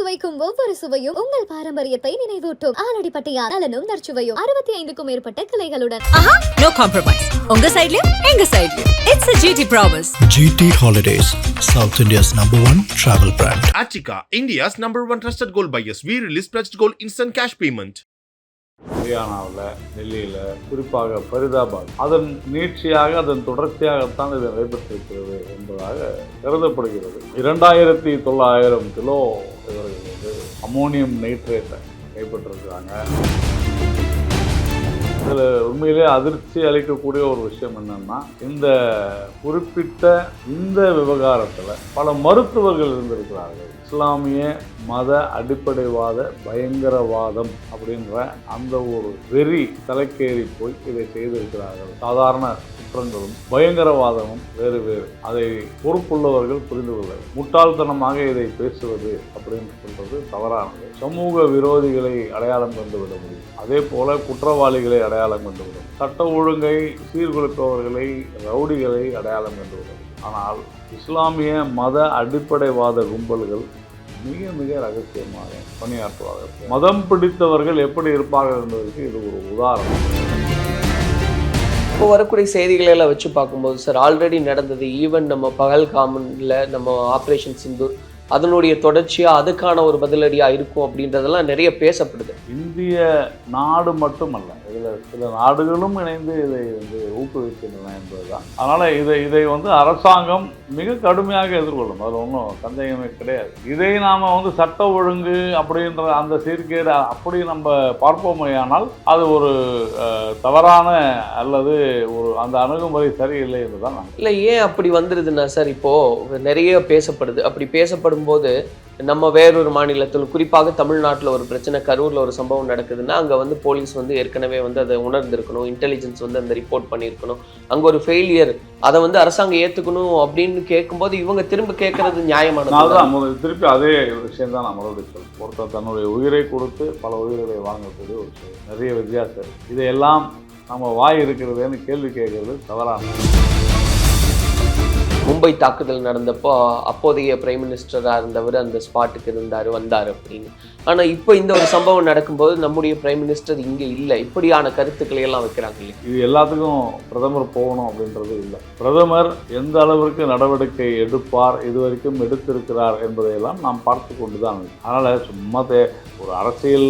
சுவைக்கும் ஒவ்வொரு சுவையும் உங்கள் பாரம்பரியத்தை நினைவூட்டும். ஆலடிப்பட்டியார் நலனும் நற்சுவையும் 65க்கும் மேற்பட்ட கிளைகளுடன். No compromise. உங்க சைடுலயும் எங்க சைடுலயும். It's a GT promise. GT Holidays, South India's #1 travel brand. Attica, India's #1 trusted gold buyers. We release pledged gold instant cash payment. ஹரியானாவில், டெல்லியில், குறிப்பாக ஃபரிதாபாத், அதன் நீட்சியாக அதன் தொடர்ச்சியாகத்தான் இது நடைபெற்றிருக்கிறது என்பதாக கருதப்படுகிறது. 2900 கிலோ இவர்கள் வந்து அமோனியம் நைட்ரேட்டை கைப்பற்றிருக்கிறாங்க. இதில் உண்மையிலே அதிர்ச்சி அளிக்கக்கூடிய ஒரு விஷயம் என்னன்னா, இந்த குறிப்பிட்ட இந்த விவகாரத்தில் பல மருத்துவர்கள் இருந்திருக்கிறார்கள். இஸ்லாமிய மத அடிப்படைவாத பயங்கரவாதம் அப்படின்ற அந்த ஒரு வெறி தலைக்கேறி போய் இதை செய்திருக்கிறார்கள். சாதாரண குற்றங்களும் பயங்கரவாதமும் வேறு வேறு. அதை பொறுப்புள்ளவர்கள் புரிந்து கொள்ள முட்டாள்தனமாக இதை பேசுவது அப்படின்னு சொல்றது தவறானது. சமூக விரோதிகளை அடையாளம் கண்டுவிட முடியும், அதே போல குற்றவாளிகளை அடையாளம் கண்டுவிடும், சட்ட ஒழுங்கை சீர்குலைப்பவர்களை, ரவுடிகளை அடையாளம் கண்டுவிடும். ஆனால் இஸ்லாமிய மத அடிப்படைவாத கும்பல்கள் மிக மிக ரகசியமாக பணியாற்றுவார்கள். மதம் பிடித்தவர்கள் எப்படி இருப்பார்கள் என்பதற்கு இது ஒரு உதாரணம். இப்போ வரக்கூடிய செய்திகளை எல்லாம் வச்சு பார்க்கும்போது சார், ஆல்ரெடி நடந்தது, ஈவன் நம்ம பகல்காமில் நம்ம ஆப்ரேஷன் சிந்தூர் அதனுடைய தொடர்ச்சியாக அதுக்கான ஒரு பதிலடியாக இருக்கும் அப்படின்றதெல்லாம் நிறைய பேசப்படுது. இந்திய நாடு மட்டுமல்ல, இதில் சில நாடுகளும் இணைந்து இதை வந்து ஊக்குவிக்கின்றன என்பதுதான். அதனால் இதை வந்து அரசாங்கம் மிக கடுமையாக எதிர்கொள்ளும், அதில் ஒன்றும் சந்தேகமே கிடையாது. இதை நாம் வந்து சட்ட ஒழுங்கு அப்படின்ற அந்த சீர்கேடு அப்படி நம்ம பார்ப்போமேயானால் அது ஒரு தவறான அல்லது ஒரு அந்த அணுகுமுறை சரியில்லை என்றுதான். இல்லை, ஏன் அப்படி வந்துடுதுன்னா சார், இப்போது நிறைய பேசப்படுது. அப்படி பேசப்படும் போது நம்ம வேறொரு மாநிலத்தில், குறிப்பாக தமிழ்நாட்டில் ஒரு பிரச்சனை, கரூரில் ஒரு சம்பவம் நடக்குதுன்னா அங்கே வந்து போலீஸ் வந்து ஏற்கனவே வந்து அதை உணர்ந்திருக்கணும், இன்டெலிஜென்ஸ் வந்து அந்த ரிப்போர்ட் பண்ணியிருக்கணும், அங்கே ஒரு ஃபெயிலியர், அதை வந்து அரசாங்கம் ஏற்றுக்கணும் அப்படின்னு கேட்கும்போது இவங்க திரும்ப கேட்கறது நியாயமானது. திருப்பி அதே விஷயம் தான் நான் மறுபடியும் சொல்லுவேன். ஒருத்தர் தன்னுடைய உயிரை கொடுத்து பல உயிர்களை வாங்கக்கூடிய ஒரு விஷயம், நிறைய வித்தியாசம். இதையெல்லாம் நம்ம வாய் இருக்கிறதுன்னு கேள்வி கேட்கறது தவறானது. மும்பை தாக்குதல் நடந்தப்போ அப்போதைய பிரைம் மினிஸ்டராக இருந்தவர் அந்த ஸ்பாட்டுக்கு வந்தார் அப்படின்னு. ஆனால் இப்போ இந்த ஒரு சம்பவம் நடக்கும்போது நம்முடைய பிரைம் மினிஸ்டர் இங்கே இல்லை, இப்படியான கருத்துக்களை எல்லாம் வைக்கிறாங்க இல்லையா? இது எல்லாத்துக்கும் பிரதமர் போகணும் அப்படின்றது இல்லை. பிரதமர் எந்த அளவிற்கு நடவடிக்கை எடுப்பார், இதுவரைக்கும் எடுத்திருக்கிறார் என்பதையெல்லாம் நாம் பார்த்து கொண்டு தான். அதனால் சும்மா ஒரு அரசியல்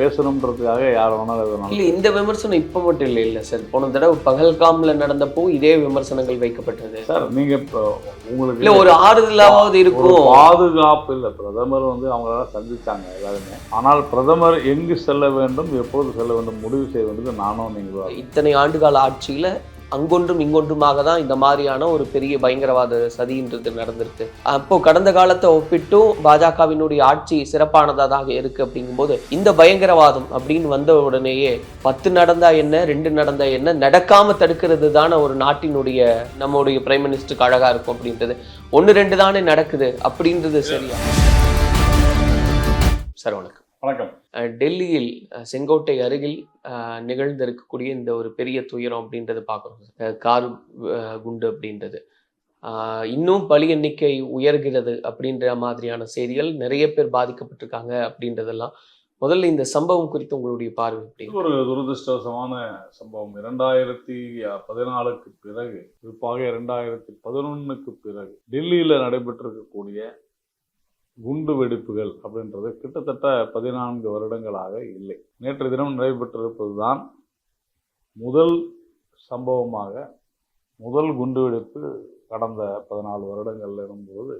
பேசணுன்றதுக்காக யார் வேணாலும் இல்லை. இந்த விமர்சனம் இப்போ மட்டும் இல்லை சார், போன தடவை பகல்காமில் நடந்தப்போ இதே விமர்சனங்கள் வைக்கப்பட்டது சார். நீங்கள் உங்களுக்கு இல்லை ஒரு ஆறுதலாவது இருக்கும், பாதுகாப்பு இல்லை. பிரதமர் வந்து அவங்களெல்லாம் சந்திச்சாங்க எல்லாருமே. ஆனால் பிரதமர் எங்கு செல்ல வேண்டும், எப்போது செல்ல வேண்டும் முடிவு செய்ய வேண்டியது நானும் நீங்கள். இத்தனை ஆண்டுகால ஆட்சியில் அங்கொன்றும் இங்கொன்றுமாக தான் இந்த மாதிரியான ஒரு பெரிய பயங்கரவாத சதின்றது நடந்திருக்கு. அப்போ கடந்த காலத்தை ஒப்பிட்டும் பாஜகவினுடைய ஆட்சி சிறப்பானதாக இருக்கு. அப்படிங்கும்போது இந்த பயங்கரவாதம் அப்படின்னு வந்த உடனேயே 10 நடந்தா என்ன, 2 நடந்தா என்ன, நடக்காம தடுக்கிறது தானே ஒரு நாட்டினுடைய நம்முடைய பிரைம் மினிஸ்டருக்கு அழகா இருக்கும் அப்படின்றது. 1, 2 தானே நடக்குது அப்படின்றது சரியா? சார் வணக்கம். வணக்கம். டெல்லியில் செங்கோட்டை அருகில் நிகழ்ந்திருக்கக்கூடிய இந்த ஒரு பெரிய துயரம் அப்படின்றத பார்க்குறோம். கார் குண்டு அப்படின்றது இன்னும் பலி எண்ணிக்கை உயர்கிறது அப்படின்ற மாதிரியான செய்திகள், நிறைய பேர் பாதிக்கப்பட்டிருக்காங்க அப்படின்றதெல்லாம். முதல்ல இந்த சம்பவம் குறித்து உங்களுடைய பார்வை எப்படி? ஒரு துரதிருஷ்டவசமான சம்பவம். 2014க்கு பிறகு, குறிப்பாக 2011க்கு பிறகு டெல்லியில் நடைபெற்றிருக்கக்கூடிய குண்டு வெடிப்புகள் அப்படின்றது கிட்டத்தட்ட 14 வருடங்களாக இல்லை. நேற்று தினம் நடைபெற்றிருப்பது தான் முதல் சம்பவமாக, முதல் குண்டு வெடிப்பு கடந்த 14 வருடங்கள்ல இருக்கும்போது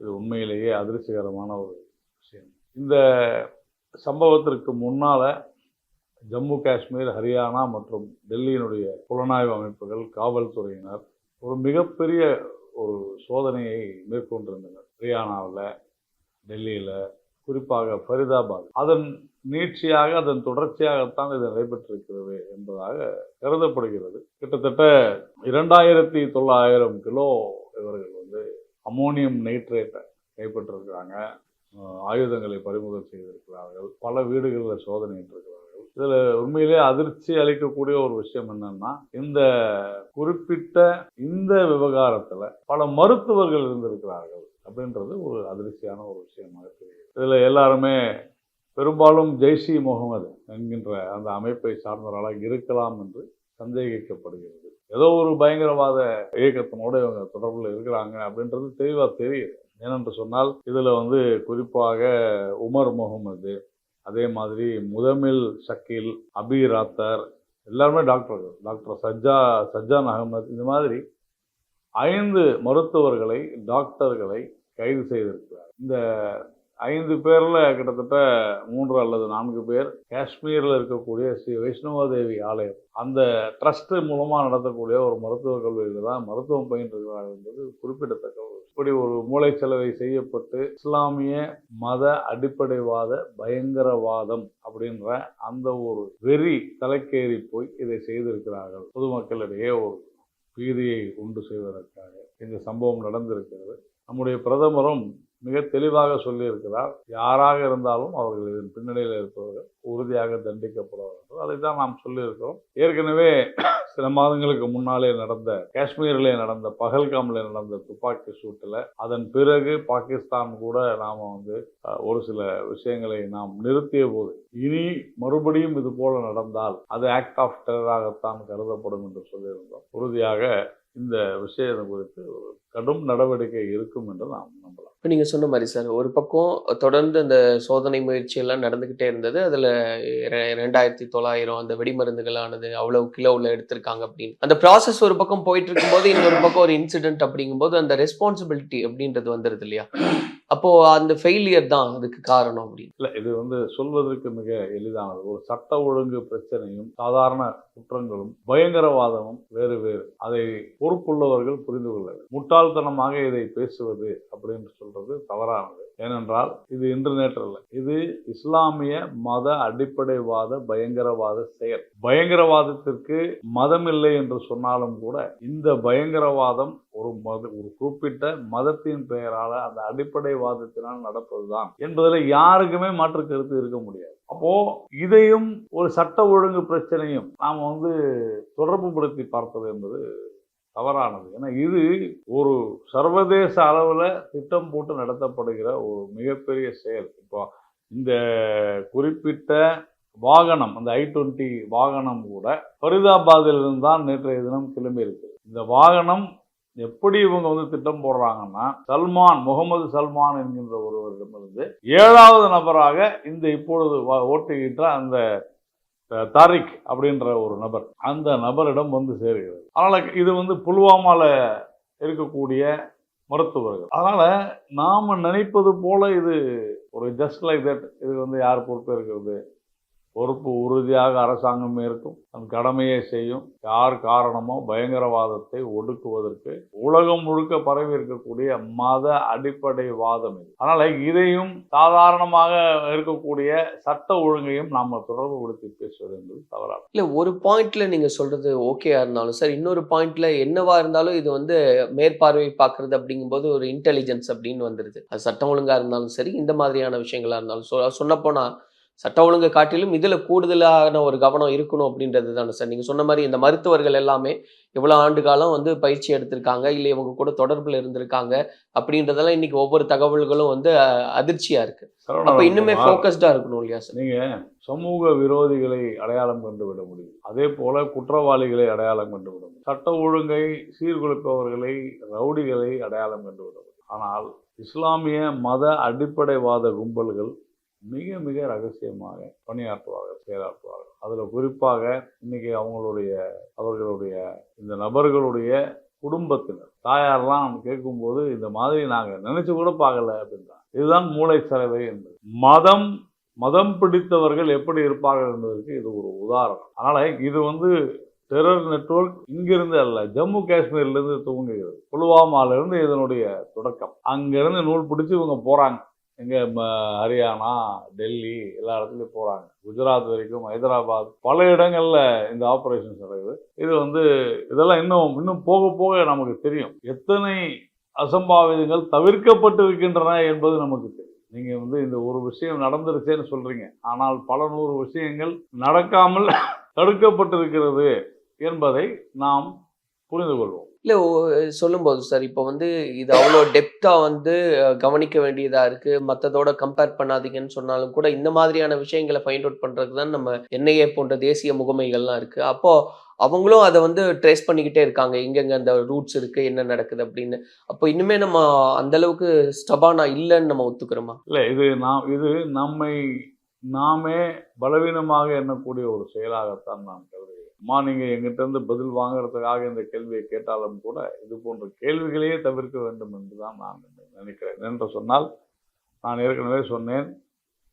இது உண்மையிலேயே அதிர்ச்சிகரமான ஒரு விஷயம். இந்த சம்பவத்திற்கு முன்னால ஜம்மு காஷ்மீர், ஹரியானா மற்றும் டெல்லியினுடைய புலனாய்வு அமைப்புகள், காவல்துறையினர் ஒரு மிகப்பெரிய ஒரு சோதனையை மேற்கொண்டிருந்தனர். ஹரியானாவில், டெல்லியில், குறிப்பாக ஃபரிதாபாத், அதன் நீட்சியாக அதன் தொடர்ச்சியாகத்தான் இது நடைபெற்றிருக்கிறது என்பதாக கருதப்படுகிறது. கிட்டத்தட்ட 2900 கிலோ இவர்கள் வந்து அமோனியம் நைட்ரேட்டை கைப்பற்றிருக்கிறாங்க. ஆயுதங்களை பறிமுதல் செய்திருக்கிறார்கள். பல வீடுகளில் சோதனையிட்டிருக்கிறார்கள். இதில் உண்மையிலே அதிர்ச்சி அளிக்கக்கூடிய ஒரு விஷயம் என்னன்னா, இந்த குறிப்பிட்ட இந்த விவகாரத்தில் பல மருத்துவர்கள் இருந்திருக்கிறார்கள். அப்படின்றது ஒரு அதிர்ச்சியான ஒரு விஷயமாக தெரியுது. இதில் எல்லாருமே பெரும்பாலும் ஜெய்ஷ் இ முகமது என்கின்ற அந்த அமைப்பை சார்ந்தவர்களாக இருக்கலாம் என்று சந்தேகிக்கப்படுகிறது. ஏதோ ஒரு பயங்கரவாத இயக்கத்தினோட இவங்க தொடர்பில் இருக்கிறாங்க அப்படின்றது தெளிவாக தெரியுது. ஏனென்று சொன்னால் இதில் குறிப்பாக உமர் முகமது, அதே மாதிரி முதமில் ஷக்கீல், அபி ராத்தர் எல்லாருமே டாக்டர்கள், டாக்டர் சஜ்ஜான் அகமது, இந்த மாதிரி 5 மருத்துவர்களை டாக்டர்களை கைது செய்திருக்கிறார். இந்த 5 பேரில் கிட்டத்தட்ட 3 அல்லது 4 பேர் காஷ்மீரில் இருக்கக்கூடிய ஸ்ரீ வைஷ்ணவதேவி ஆலயம் அந்த ட்ரஸ்ட் மூலமாக நடத்தக்கூடிய ஒரு மருத்துவக் கல்லூரியில் தான் மருத்துவம் பயின்றிருக்கிறார்கள் என்பது குறிப்பிடத்தக்க. இப்படி ஒரு மூளைச்சலவை செய்யப்பட்டு இஸ்லாமிய மத அடிப்படைவாத பயங்கரவாதம் அப்படின்ற அந்த ஒரு வெறி தலைக்கேறி போய் இதை செய்திருக்கிறார்கள். பொதுமக்களிடையே ஒரு பீதியை உண்டு செய்வதற்காக இந்த சம்பவம் நடந்திருக்கிறது. நம்முடைய பிரதமரும் மிக தெளிவாக சொல்லியிருக்கிறார், யாராக இருந்தாலும் அவர்கள் இதன் பின்னணியில் இருப்பவர்கள் உறுதியாக தண்டிக்கப்படுவார்கள். அதை தான் நாம் சொல்லியிருக்கிறோம். ஏற்கனவே சில மாதங்களுக்கு முன்னாலே நடந்த காஷ்மீரிலே நடந்த பஹல்காமில் நடந்த துப்பாக்கி சூட்டில் அதன் பிறகு பாகிஸ்தான் கூட நாம் ஒரு சில விஷயங்களை நாம் நிறுத்திய போது இனி மறுபடியும் இது போல நடந்தால் அது ஆக்ட் ஆஃப் டெரராகத்தான் கருதப்படும் என்று சொல்லியிருந்தோம். உறுதியாக இந்த விஷயம் குறித்து ஒரு கடும் நடவடிக்கை இருக்கும் என்று நாம் நம்பலாம். இப்போ நீங்கள் சொன்ன மாதிரி சார், ஒரு பக்கம் தொடர்ந்து அந்த சோதனை முயற்சியெல்லாம் நடந்துக்கிட்டே இருந்தது. அதில் 2900 அந்த வெடிமருந்துகளானது அவ்வளவு கிலோவில் எடுத்திருக்காங்க அப்படின்னு அந்த ப்ராசஸ் ஒரு பக்கம் போயிட்டு இருக்கும்போது இன்னொரு பக்கம் ஒரு இன்சிடென்ட் அப்படிங்கும்போது அந்த ரெஸ்பான்சிபிலிட்டி அப்படின்றது வந்துடுது இல்லையா? அப்போ அந்த ஃபெயிலியர் தான் அதுக்கு காரணம் அப்படின்னு இல்லை, இது சொல்வதற்கு மிக எளிதானது. ஒரு சட்ட ஒழுங்கு பிரச்சனையும் சாதாரண குற்றங்களும் பயங்கரவாதமும் வேறு வேறு. அதை பொறுப்புள்ளவர்கள் புரிந்து கொள்ள வேண்டும். முட்டாள்தனமாக இதை பேசுவது அப்படின்னு சொல்றது தவறானது. ஏனென்றால் இது இன்று நேற்று அல்ல, இது இஸ்லாமிய மத அடிப்படைவாத பயங்கரவாத செயல். பயங்கரவாதத்திற்கு மதம் இல்லை என்று சொன்னாலும் கூட இந்த பயங்கரவாதம் ஒரு குறிப்பிட்ட மதத்தின் பெயரால அந்த அடிப்படைவாதத்தினால் நடப்பதுதான் என்பதில் யாருக்குமே மாற்று கருத்து இருக்க முடியாது. அப்போ இதையும் ஒரு சட்ட ஒழுங்கு பிரச்சனையும் நாம் தொடர்பு படுத்தி பார்ப்பது என்பது தவறானது. ஏன்னா இது ஒரு சர்வதேச அளவில் திட்டம் போட்டு நடத்தப்படுகிற ஒரு மிகப்பெரிய செயல். இப்போ இந்த குறிப்பிட்ட வாகனம், அந்த I-20 வாகனம் கூட ஃபரிதாபாத்திலிருந்து தான் நேற்றைய தினம் கிளம்பி இருக்கு. இந்த வாகனம் எப்படி இவங்க திட்டம் போடுறாங்கன்னா, முகமது சல்மான் என்கின்ற ஒருவரிடமிருந்து 7வது நபராக இந்த இப்பொழுது ஓட்டுகின்ற அந்த தாரிக் அப்படின்ற ஒரு நபர், அந்த நபரிடம் சேருகிறது. அதனால இது புல்வாமால இருக்கக்கூடிய மருத்துவர்கள். அதனால நாம நினைப்பது போல இது ஒரு ஜஸ்ட் லைக் தட் இது யார் பொறுப்பு இருக்கிறது? பொறுப்பு உறுதியாக அரசாங்கம் இருக்கும், அந்த கடமையை செய்யும். யார் காரணமோ பயங்கரவாதத்தை ஒடுக்குவதற்கு உலகம் முழுக்க பரவி இருக்கக்கூடிய மத அடிப்படைவாதம் இது. அதனால இதையும் சாதாரணமாக இருக்கக்கூடிய சட்ட ஒழுங்கையும் நாம தொடர்பு படுத்தி பேசுவது என்பது தவறாக இல்லை. ஒரு பாயிண்ட்ல நீங்க சொல்றது ஓகேயா இருந்தாலும் சார், இன்னொரு பாயிண்ட்ல என்னவா இருந்தாலும் இது மேற்பார்வை பார்க்கறது அப்படிங்கும்போது ஒரு இன்டெலிஜென்ஸ் அப்படின்னு வந்துருது. அது சட்டம் ஒழுங்கா இருந்தாலும் சரி, இந்த மாதிரியான விஷயங்களா இருந்தாலும் சொன்ன போனா சட்ட ஒழுங்கை காட்டிலும் இதுல கூடுதலான ஒரு கவனம் இருக்கணும் அப்படின்றது தானே சார். நீங்க சொன்ன மாதிரி இந்த மருத்துவர்கள் எல்லாமே இவ்வளவு ஆண்டு காலம் பயிற்சி எடுத்திருக்காங்க, இல்லை இவங்க கூட தொடர்புல இருந்திருக்காங்க அப்படின்றதெல்லாம் இன்னைக்கு ஒவ்வொரு தகவல்களும் அதிர்ச்சியா இருக்கு. அப்ப இன்னுமே போக்கஸ்டா இருக்கணும் இல்லையா சார்? நீங்க சமூக விரோதிகளை அடையாளம் கண்டுவிட முடியும், அதே போல குற்றவாளிகளை அடையாளம் கண்டுவிட முடியும், சட்ட ஒழுங்கை சீர்குலைப்பவர்களை, ரவுடிகளை அடையாளம் கண்டுவிட முடியும். ஆனால் இஸ்லாமிய மத அடிப்படைவாத கும்பல்கள் மிக மிக ரகசியமாக பணியாற்றுவார்கள், செயலாற்றுவார்கள். அதில் குறிப்பாக இன்னைக்கு அவர்களுடைய இந்த நபர்களுடைய குடும்பத்தினர், தாயாரெல்லாம் கேட்கும்போது இந்த மாதிரி நாங்கள் நினைச்சு கூட பார்க்கல அப்படின்றாங்க. இதுதான் மூளைச்சலவை என்பது. மதம் பிடித்தவர்கள் எப்படி இருப்பார்கள் என்பதற்கு இது ஒரு உதாரணம். அதனால இது டெரர் நெட்வொர்க் இங்கிருந்து அல்ல, ஜம்மு காஷ்மீர்லேருந்து துவங்குகிறது. புல்வாமாவிலிருந்து இதனுடைய தொடக்கம். அங்கிருந்து நூல் பிடிச்சி இவங்க போகிறாங்க. எங்கே ஹரியானா, டெல்லி எல்லா இடத்துலையும் போகிறாங்க. குஜராத் வரைக்கும், ஹைதராபாத், பல இடங்களில் இந்த ஆப்ரேஷன்ஸ் நடக்குது. இது இதெல்லாம் இன்னும் போக போக நமக்கு தெரியும் எத்தனை அசம்பாவிதங்கள் தவிர்க்கப்பட்டு இருக்கின்றன என்பது நமக்கு தெரியும். நீங்கள் இந்த ஒரு விஷயம் நடந்துருச்சேன்னு சொல்கிறீங்க, ஆனால் பல 100 விஷயங்கள் நடக்காமல் தடுக்கப்பட்டிருக்கிறது என்பதை நாம் புரிந்து கொள்வோம். இல்லை சொல்லும்போது சார் இப்போ வந்து இது அவ்வளோ டெப்த்தாக வந்து கவனிக்க வேண்டியதாக இருக்குது, மற்றதோட கம்பேர் பண்ணாதீங்கன்னு சொன்னாலும் கூட இந்த மாதிரியான விஷயங்களை ஃபைண்ட் அவுட் பண்ணுறதுக்கு தான் நம்ம NIA போன்ற தேசிய முகமைகள்லாம் இருக்குது. அப்போது அவங்களும் அதை வந்து ட்ரேஸ் பண்ணிக்கிட்டே இருக்காங்க, எங்கெங்க அந்த ரூட்ஸ் இருக்குது, என்ன நடக்குது அப்படின்னு. அப்போ இன்னுமே நம்ம அந்தளவுக்கு ஸ்டபானா இல்லைன்னு நம்ம ஒத்துக்கிறோமா? இல்லை, இது நாமே பலவீனமாக எண்ணக்கூடிய ஒரு செயலாகத்தான் நான் கருதுகிறேன். நீங்கள் எங்கிட்ட இருந்து பதில் வாங்குறதுக்காக இந்த கேள்வியை கேட்டாலும் கூட இது போன்ற கேள்விகளையே தவிர்க்க வேண்டும் என்று தான் நான் நினைக்கிறேன். என்று சொன்னால், நான் ஏற்கனவே சொன்னேன்,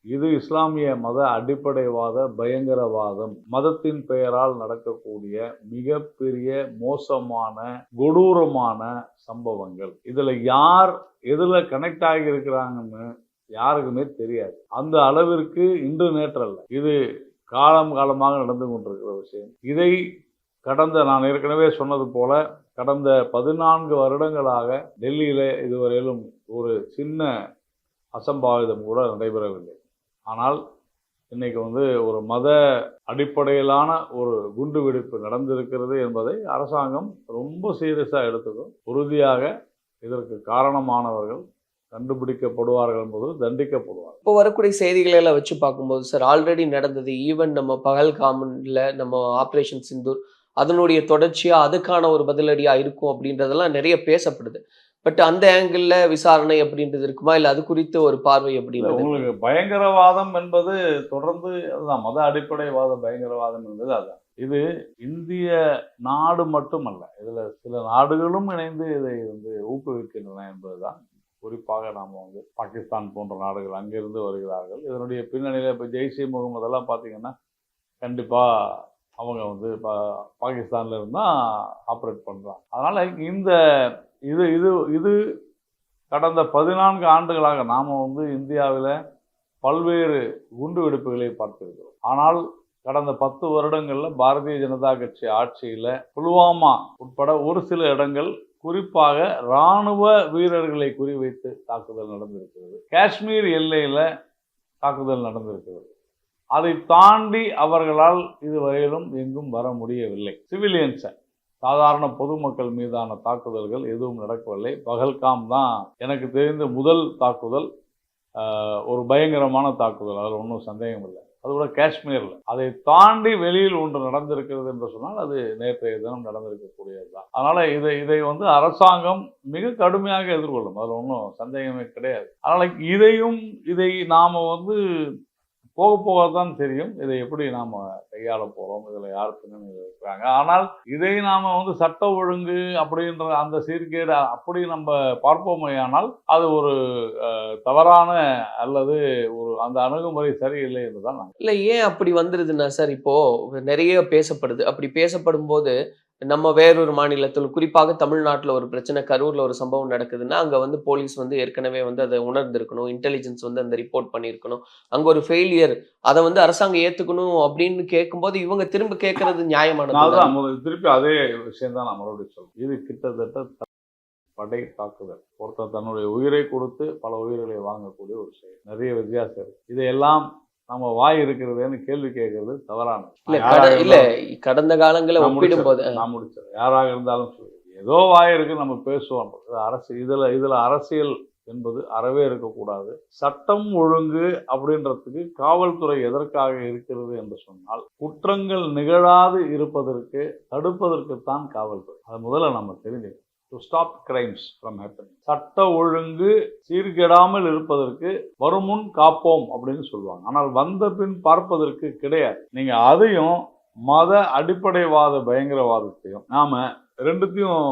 இது இஸ்லாமிய மத அடிப்படைவாத பயங்கரவாதம், மதத்தின் பெயரால் நடக்கக்கூடிய மிகப்பெரிய மோசமான கொடூரமான சம்பவங்கள். இதில் யார் எதில் கனெக்ட் ஆகி இருக்கிறாங்கன்னு யாருக்குமே தெரியாது. அந்த அளவிற்கு இன்று நேற்றல்ல, இது காலமாக நடந்து கொண்டிருக்கிற விஷயம். இதை நான் ஏற்கனவே சொன்னது போல கடந்த 14 வருடங்களாக டெல்லியில் இதுவரையிலும் ஒரு சின்ன அசம்பாவிதம் கூட நடைபெறவில்லை. ஆனால் இன்னைக்கு ஒரு மத அடிப்படையிலான ஒரு குண்டு வெடிப்பு நடந்திருக்கிறது என்பதை அரசாங்கம் ரொம்ப சீரியஸாக எடுத்துக்கும். உறுதியாக இதற்கு காரணமானவர்கள் கண்டுபிடிக்கப்படுவார்கள் என்பது தண்டிக்கப்படுவார்கள். இப்போ வரக்கூடிய செய்திகளை எல்லாம் வச்சு பார்க்கும்போது சார், ஆல்ரெடி நடந்தது, ஈவன் நம்ம பகல்காமில் நம்ம ஆப்ரேஷன் சிந்தூர் அதனுடைய தொடர்ச்சியாக அதுக்கான ஒரு பதிலடியாக இருக்கும் அப்படின்றதெல்லாம் நிறைய பேசப்படுது. பட் அந்த ஆங்கிளில் விசாரணை அப்படின்றது இருக்குமா, இல்லை அது குறித்து ஒரு பார்வை அப்படின்றது? உங்களுக்கு பயங்கரவாதம் என்பது தொடர்ந்து அதுதான், மத அடிப்படைவாத பயங்கரவாதம் என்பது அதுதான். இது இந்திய நாடு மட்டுமல்ல, இதில் சில நாடுகளும் இணைந்து இதை ஊக்குவிக்கின்றன என்பதுதான். குறிப்பாக நாம் பாகிஸ்தான் போன்ற நாடுகள் அங்கிருந்து வருகிறார்கள். இதனுடைய பின்னணியில் இப்போ ஜெய்ஷே முகமதெல்லாம் பார்த்தீங்கன்னா கண்டிப்பாக அவங்க பாகிஸ்தான்ல இருந்தால் ஆப்ரேட் பண்ணுறாங்க. அதனால் இது கடந்த 14 ஆண்டுகளாக நாம் இந்தியாவில் பல்வேறு குண்டு வெடிப்புகளை பார்த்திருக்கிறோம். ஆனால் கடந்த 10 வருடங்களில் பாரதிய ஜனதா கட்சி ஆட்சியில் புல்வாமா உட்பட ஒரு சில இடங்கள் குறிப்பாக இராணுவ வீரர்களை குறிவைத்து தாக்குதல் நடந்திருக்கிறது. காஷ்மீர் எல்லையில் தாக்குதல் நடந்திருக்கிறது. அதை தாண்டி அவர்களால் இதுவரையிலும் எங்கும் வர முடியவில்லை. சிவிலியன்ஸை, சாதாரண பொதுமக்கள் மீதான தாக்குதல்கள் எதுவும் நடக்கவில்லை. பகல்காம் தான் எனக்கு தெரிந்த முதல் தாக்குதல், ஒரு பயங்கரமான தாக்குதல், அதில் ஒன்றும் சந்தேகம் இல்லை. அதுக்கூட காஷ்மீரில். அதை தாண்டி வெளியில் ஒன்று நடந்திருக்கிறது என்று சொன்னால் அது நேற்றைய தினம் நடந்திருக்கக்கூடியது தான். அதனால் இதை அரசாங்கம் மிக கடுமையாக எதிர்கொள்ளும், அதில் ஒன்றும் சந்தேகமே கிடையாது. அதனால் இதை நாம் போக போகத்தான் தெரியும் இதை எப்படி நாம் கையாள போகிறோம், இதில் யார் பின்னணி இருக்கிறாங்க. ஆனால் இதை நாம் சட்ட ஒழுங்கு அப்படின்ற அந்த சீர்கேடு அப்படி நம்ம பார்ப்போமேயானால் அது ஒரு தவறான அல்லது ஒரு அந்த அணுகுமுறை சரியில்லை என்றுதான். இல்லை, ஏன் அப்படி வந்துருதுன்னா சார், இப்போ நிறைய பேசப்படுது. அப்படி பேசப்படும் போது நம்ம வேறொரு மாநிலத்தில், குறிப்பாக தமிழ்நாட்டில் ஒரு பிரச்சனை, கரூரில் ஒரு சம்பவம் நடக்குதுன்னா அங்கே போலீஸ் ஏற்கனவே அதை உணர்ந்திருக்கணும், இன்டெலிஜென்ஸ் அந்த ரிப்போர்ட் பண்ணியிருக்கணும், அங்கே ஒரு ஃபெயிலியர், அதை அரசாங்கம் ஏற்றுக்கணும் அப்படின்னு கேட்கும்போது இவங்க திரும்ப கேட்கறது நியாயமானது. திருப்பி அதே விஷயம் தான் நான் மறுபடியும் சொல்றேன். இது கிட்டத்தட்ட படை தாக்குதல். ஒருத்தர் தன்னுடைய உயிரை கொடுத்து பல உயிர்களை வாங்கக்கூடிய ஒரு செயல். நிறைய வித்தியாசம் இருக்கு. இதையெல்லாம் நம்ம வாய் இருக்கிறதுன்னு கேள்வி கேட்கறது தவறானது. இல்ல, கடந்த காலங்களை ஒப்பிடும் போது நான் முடிச்சது யாராக இருந்தாலும் ஏதோ வாய் இருக்கு நம்ம பேசுவோம். இதுல அரசியல் என்பது அறவே இருக்கக்கூடாது. சட்டம் ஒழுங்கு அப்படின்றதுக்கு காவல்துறை எதற்காக இருக்கிறது என்று சொன்னால், குற்றங்கள் நிகழாது இருப்பதற்கு தடுப்பதற்குத்தான் காவல்துறை. அது முதல்ல நம்ம தெரிஞ்சுக்கணும். to stop crimes from happening. சட்ட ஒழுங்கு சீர்கெடாமல் இருப்பதற்கு வருமுன் காப்போம் அப்படின்னு சொல்லுவாங்க. ஆனால் வந்த பின் பார்ப்பதற்கு கிடையாது. நீங்க அதையும் மத அடிப்படைவாத பயங்கரவாதத்தையும் நாம ரெண்டுத்தையும்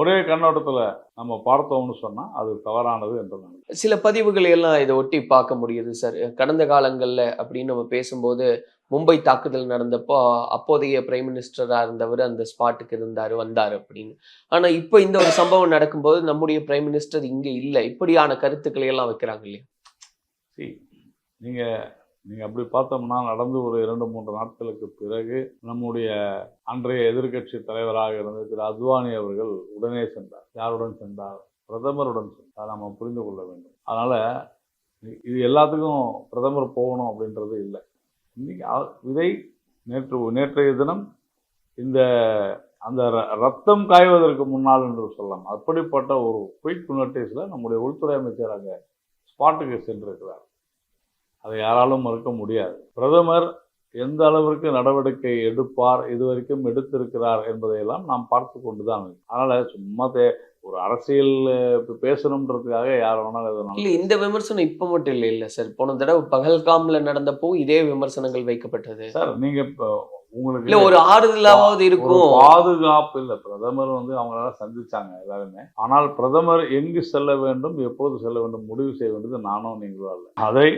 ஒரே கண்ணோட்டத்துல நம்ம பார்த்தோம்னு சொன்னா அது தவறானது என்று சில பதிவுகளை எல்லாம் இதை ஒட்டி பார்க்க முடியுது சார். கடந்த காலங்கள்ல அப்படின்னு நம்ம பேசும்போது, மும்பை தாக்குதல் நடந்தப்போ அப்போதைய பிரைம் மினிஸ்டராக இருந்தவர் அந்த ஸ்பாட்டுக்கு வந்தார் அப்படின்னு. ஆனால் இப்போ இந்த ஒரு சம்பவம் நடக்கும்போது நம்முடைய பிரைம் மினிஸ்டர் இங்கே இல்லை, இப்படியான கருத்துக்களை எல்லாம் வைக்கிறாங்க இல்லையா? நீங்கள் அப்படி பார்த்தோம்னா, நடந்து ஒரு 2-3 நாட்களுக்கு பிறகு நம்முடைய அன்றைய எதிர்கட்சி தலைவராக இருந்த திரு அத்வானி அவர்கள் உடனே சென்றார். யாருடன் சென்றார்? பிரதமருடன் சென்றார். நம்ம புரிந்து கொள்ள வேண்டும். அதனால் இது எல்லாத்துக்கும் பிரதமர் போகணும் அப்படின்றது இல்லை. இதை நேற்றைய தினம் இந்த அந்த ரத்தம் காய்வதற்கு முன்னால் என்று சொல்லலாம். அப்படிப்பட்ட ஒரு குயிக் நோட்டீஸில் நம்முடைய உள்துறை அமைச்சர் அங்கே ஸ்பாட்டுக்கு சென்றிருக்கிறார். அதை யாராலும் மறுக்க முடியாது. பிரதமர் எந்த அளவிற்கு நடவடிக்கை எடுப்பார், இதுவரைக்கும் எடுத்திருக்கிறார் என்பதையெல்லாம் நாம் பார்த்து கொண்டு தான். அதனால் சும்மா ஒரு அரசியல் பேசணுன்றதுக்காக யார் வேணாலும் இல்லை, இந்த விமர்சனம் இப்போ மட்டும் இல்லை சார். போன தடவை பகல்காமில் நடந்தப்போ இதே விமர்சனங்கள் வைக்கப்பட்டது சார். நீங்கள் இப்போ உங்களுக்கு இல்ல ஒரு ஆறுதலாவது இருக்கும். பாதுகாப்பு இல்லை. பிரதமர் அவங்களால சந்திச்சாங்க எல்லாருமே. ஆனால் பிரதமர் எங்கு செல்ல வேண்டும், எப்போது செல்ல வேண்டும் முடிவு செய்ய வேண்டியது நானும் நீங்களும் அல்ல. அதை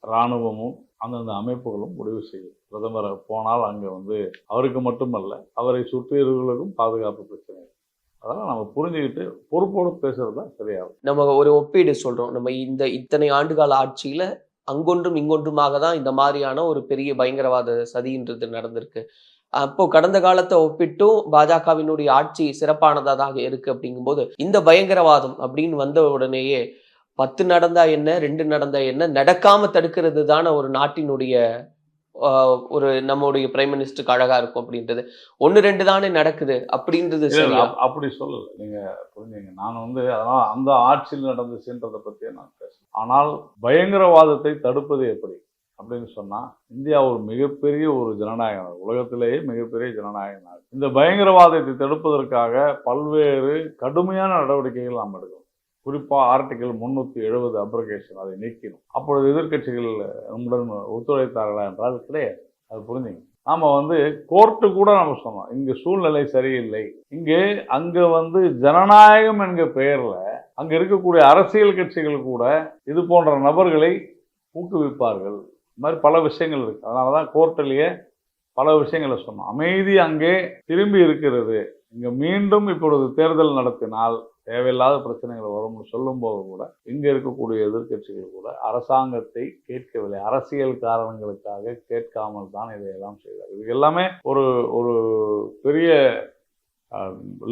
இராணுவமும் அந்தந்த அமைப்புகளும் முடிவு செய்யும். பிரதமர் போனால் அங்கே அவருக்கு மட்டுமல்ல, அவரை சுற்றியவர்களுக்கும் பாதுகாப்பு பிரச்சனை. அதெல்லாம் நம்ம புரிஞ்சுக்கிட்டு பொறுப்போடு பேசுறது தான் சரியாகும். நம்ம ஒரு ஒப்பீடு சொல்றோம். நம்ம இத்தனை ஆண்டுகால ஆட்சியில அங்கொன்றும் இங்கொன்றுமாக தான் இந்த மாதிரியான ஒரு பெரிய பயங்கரவாத சதின்றது நடந்திருக்கு. அப்போ கடந்த காலத்தை ஒப்பிட்டும் பாஜகவினுடைய ஆட்சி சிறப்பானதாக இருக்கு. அப்படிங்கும்போது இந்த பயங்கரவாதம் அப்படின்னு வந்த உடனேயே 10 நடந்தா என்ன, 2 நடந்தா என்ன, நடக்காம தடுக்கிறது தானே ஒரு நாட்டினுடைய ஒரு நம்முடைய பிரைம் மினிஸ்டருக்கு அழகா இருக்கும் அப்படின்றது. 1, 2 தானே நடக்குது அப்படின்றது சரியா? அப்படி சொல்லல, நீங்க புரிஞ்சுங்க. நான் அதனால அந்த ஆட்சியில் நடந்துச்சுன்றதை பற்றியே நான் பேசுறேன். ஆனால் பயங்கரவாதத்தை தடுப்பது எப்படி அப்படின்னு சொன்னா, இந்தியா ஒரு மிகப்பெரிய ஒரு ஜனநாயக நாடு, உலகத்திலேயே மிகப்பெரிய ஜனநாயக நாடு. இந்த பயங்கரவாதத்தை தடுப்பதற்காக பல்வேறு கடுமையான நடவடிக்கைகள் நாம் எடுக்கணும். குறிப்பாக ஆர்டிகல் 370 அப்ரகேஷன், அதை நீக்கணும். அப்பொழுது எதிர்கட்சிகள் நம்முடன் ஒத்துழைத்தார்களா என்றால் கிடையாது. அது புரிஞ்சுங்க. நாம் கோர்ட்டு கூட நம்ம சொன்னோம், இங்கே சூழ்நிலை சரியில்லை, இங்கே அங்கே ஜனநாயகம் என்கிற பெயரில் அங்கே இருக்கக்கூடிய அரசியல் கட்சிகள் கூட இது போன்ற நபர்களை ஊக்குவிப்பார்கள். இது மாதிரி பல விஷயங்கள் இருக்குது. அதனால தான் கோர்ட்டிலேயே பல விஷயங்களை சொன்னோம். அமைதி அங்கே திரும்பி இருக்கிறது. இங்கே மீண்டும் இப்பொழுது தேர்தல் நடத்தினால் தேவையில்லாத பிரச்சனைகள் வரும்னு சொல்லும்போது கூட இங்கே இருக்கக்கூடிய எதிர்கட்சிகள் கூட அரசாங்கத்தை கேட்கவில்லை. அரசியல் காரணங்களுக்காக கேட்காமல் தான் இதையெல்லாம் செய்தார். இது எல்லாமே ஒரு ஒரு பெரிய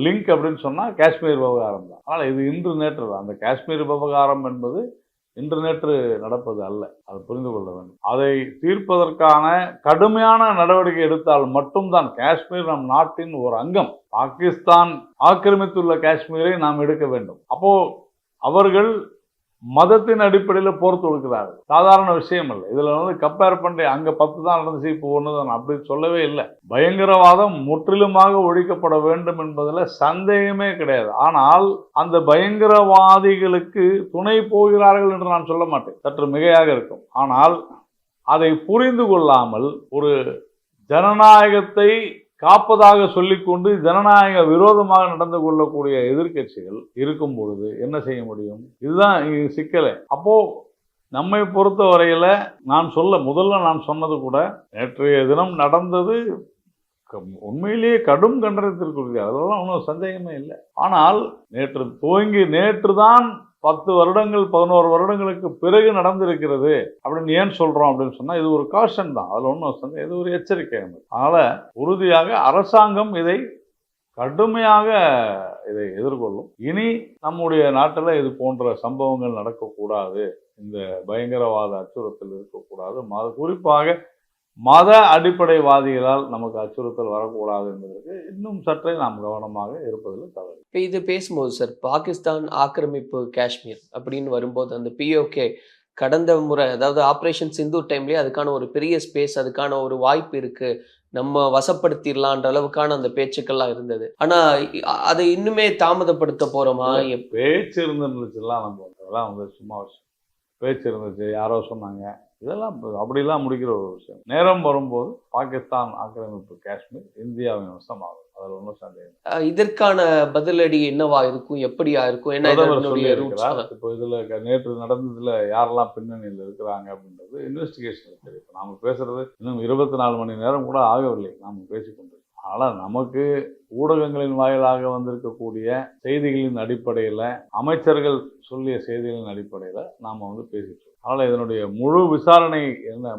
லிங்க் அப்படின்னு சொன்னால் காஷ்மீர் விவகாரம் தான். ஆனால் இது இன்று நேற்று தான். அந்த காஷ்மீர் விவகாரம் என்பது இன்று நேற்று நடப்பது அல்ல, அதை புரிந்து கொள்ள வேண்டும். அதை தீர்ப்பதற்கான கடுமையான நடவடிக்கை எடுத்தால் மட்டும்தான். காஷ்மீர் நம் நாட்டின் ஒரு அங்கம். பாகிஸ்தான் ஆக்கிரமித்துள்ள காஷ்மீரை நாம் எடுக்க வேண்டும். அப்போ அவர்கள் மதத்தின் அடிப்படையில் போர் தொடுக்கிறார்கள். சாதாரண விஷயம் இல்லை. இதுல கம்பேர் பண்ணி அங்க 10 தான் நடந்துச்சு, இப்போ 1 தான், அப்படி சொல்லவே இல்லை. பயங்கரவாதம் முற்றிலுமாக ஒழிக்கப்பட வேண்டும் என்பதில் சந்தேகமே கிடையாது. ஆனால் அந்த பயங்கரவாதிகளுக்கு துணை போகிறார்கள் என்று நான் சொல்ல மாட்டேன், சற்று மிகையாக இருக்கும். ஆனால் அதை புரிந்து கொள்ளாமல் ஒரு ஜனநாயகத்தை காப்பதாக சொல்லிக்கொண்டு ஜனநாயக விரோதமாக நடந்து கொள்ளக்கூடிய எதிர்கட்சிகள் இருக்கும் பொழுது என்ன செய்ய முடியும்? இதுதான் சிக்கலே. அப்போ நம்மை பொறுத்த வரையில முதல்ல நான் சொன்னது கூட, நேற்றைய தினம் நடந்தது உண்மையிலேயே கடும் கண்டனத்திற்குரிய, அதெல்லாம் ஒன்றும் சந்தேகமே இல்லை. ஆனால் நேற்று தான் 10 வருடங்கள் 11 வருடங்களுக்கு பிறகு நடந்திருக்கிறது அப்படின்னு ஏன் சொல்றோம் அப்படின்னு சொன்னா, இது ஒரு காஷன் தான். அதுல ஒன்றும் இது ஒரு எச்சரிக்கை. அதனால உறுதியாக அரசாங்கம் இதை கடுமையாக எதிர்கொள்ளும். இனி நம்முடைய நாட்டில் இது போன்ற சம்பவங்கள் நடக்கக்கூடாது, இந்த பயங்கரவாத அச்சுறுத்தல் இருக்கக்கூடாது, குறிப்பாக மத அடிப்படைவாதிகளால் நமக்கு அச்சுறுத்தல் வரக்கூடாது என்பதற்கு இன்னும் சற்றே நாம் கவனமாக இருப்பதில் தவறு. இப்போ இது பேசும்போது சார், பாகிஸ்தான் ஆக்கிரமிப்பு காஷ்மீர் அப்படின்னு வரும்போது அந்த POK கடந்த முறை, அதாவது ஆப்ரேஷன் சிந்தூர் டைம்லேயே அதுக்கான ஒரு பெரிய ஸ்பேஸ், அதுக்கான ஒரு வாய்ப்பு இருக்கு, நம்ம வசப்படுத்திடலான்ற அளவுக்கான அந்த பேச்சுக்கள்லாம் இருந்தது. ஆனா அதை இன்னுமே தாமதப்படுத்த போறோமா? பேச்சு இருந்துச்சுலாம் நம்ம அதெல்லாம் சும்மா பேச்சு இருந்துச்சு, யாரோ சொன்னாங்க, இதெல்லாம் அப்படிலாம் முடிக்கிற ஒரு விஷயம். நேரம் வரும்போது பாகிஸ்தான் ஆக்கிரமிப்பு காஷ்மீர் இந்தியாவின் வசமாகும், அதில் ஒன்றும் சந்தேகம். இதற்கான பதிலடி என்னவா இருக்கும், எப்படியா இருக்கும்? இப்போ இதுல நேற்று நடந்ததுல யாரெல்லாம் பின்னணியில் இருக்கிறாங்க அப்படின்றது இன்வெஸ்டிகேஷன் தெரியும். நாம பேசுறது இன்னும் 24 மணி நேரம் கூட ஆகவில்லை, நாம பேசிக்கொண்டிருக்கோம். ஆனால் நமக்கு ஊடகங்களின் வாயிலாக வந்திருக்கக்கூடிய செய்திகளின் அடிப்படையில், அமைச்சர்கள் சொல்லிய செய்திகளின் அடிப்படையில் நாம் பேசிட்டு. அதனால் இதனுடைய முழு விசாரணை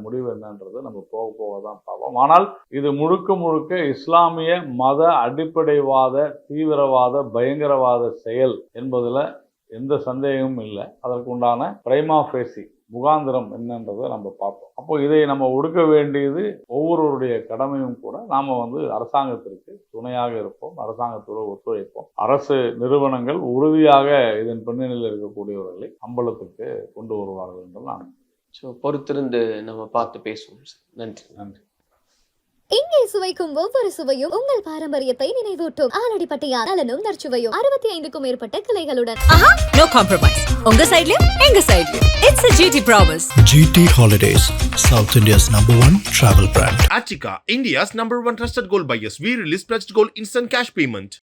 முடிவு என்னன்றது நம்ம போக போக தான் பார்ப்போம். ஆனால் இது முழுக்க இஸ்லாமிய மத அடிப்படைவாத தீவிரவாத பயங்கரவாத செயல் என்பதில் எந்த சந்தேகமும் இல்லை. அதற்குண்டான பிரைமா ஃபேசி முகாந்திரம் என்னன்றதை நம்ம பார்ப்போம். அப்போ இதை நம்ம ஒடுக்க வேண்டியது ஒவ்வொருவருடைய கடமையும் கூட. நாம் அரசாங்கத்திற்கு துணையாக இருப்போம், அரசாங்கத்தோடு ஒத்துழைப்போம். அரசு நிறுவனங்கள் உறுதியாக இதன் பின்னணியில் இருக்கக்கூடியவர்களை அம்பலத்துக்கு கொண்டு வருவார்கள் என்று நான் பொறுத்திருந்து நம்ம பார்த்து பேசுவோம் சார். நன்றி. நன்றி. இங்கே சுவைக்கும் ஒவ்வொரு சுவையும் உங்கள் பாரம்பரியத்தை நினைவூட்டும். ஆலடிப்பட்டியார் நலனும் நற்சுவையும் 65க்கும் மேற்பட்ட கிளைகளுடன். Aha, no compromise. உங்க சைடுலயும் எங்க சைடுலயும். It's a GT Promise. GT Holidays, South India's #1 travel brand. Achika, India's #1 trusted gold buyers. We release pledged gold instant cash payment.